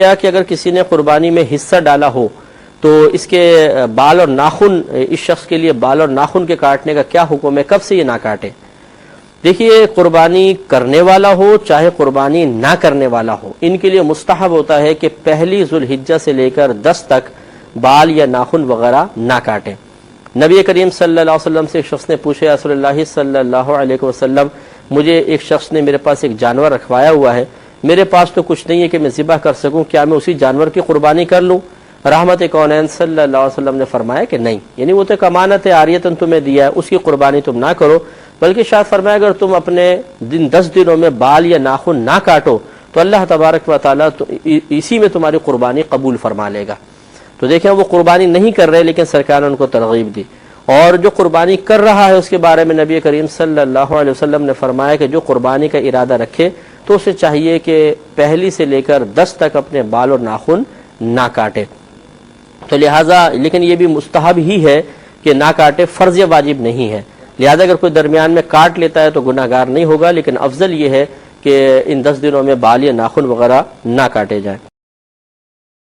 کیا کہ اگر کسی نے قربانی میں حصہ ڈالا ہو تو اس کے بال اور ناخن، اس شخص کے لیے بال اور ناخن کے کاٹنے کا کیا حکم ہے، کب سے یہ نہ کاٹے؟ دیکھیے، قربانی کرنے والا ہو چاہے قربانی نہ کرنے والا ہو، ان کے لیے مستحب ہوتا ہے کہ پہلی ذوالحجہ سے لے کر 10 تک بال یا ناخن وغیرہ نہ کاٹیں۔ نبی کریم صلی اللہ علیہ وسلم سے ایک شخص نے پوچھا، یا رسول اللہ صلی اللہ علیہ وسلم، مجھے ایک شخص نے میرے پاس ایک جانور رکھوایا ہوا ہے، میرے پاس تو کچھ نہیں ہے کہ میں ذبح کر سکوں، کیا میں اسی جانور کی قربانی کر لوں؟ رحمت کونین صلی اللہ علیہ وسلم نے فرمایا کہ نہیں، یعنی وہ تو ایک امانت ہے، عاریتاً تمہیں دیا ہے، اس کی قربانی تم نہ کرو، بلکہ شاید فرمایا اگر تم اپنے 10 دنوں میں بال یا ناخن نہ کاٹو تو اللہ تبارک و تعالیٰ اسی میں تمہاری قربانی قبول فرما لے گا۔ تو دیکھیں، وہ قربانی نہیں کر رہے لیکن سرکار نے ان کو ترغیب دی، اور جو قربانی کر رہا ہے اس کے بارے میں نبی کریم صلی اللہ علیہ وسلم نے فرمایا کہ جو قربانی کا ارادہ رکھے تو اسے چاہیے کہ پہلی سے لے کر 10 تک اپنے بال اور ناخن نہ کاٹے۔ تو لہٰذا لیکن یہ بھی مستحب ہی ہے کہ نہ کاٹے، فرض یا واجب نہیں ہے، لہذا اگر کوئی درمیان میں کاٹ لیتا ہے تو گناہ گار نہیں ہوگا، لیکن افضل یہ ہے کہ ان 10 دنوں میں بال یا ناخن وغیرہ نہ کاٹے جائیں۔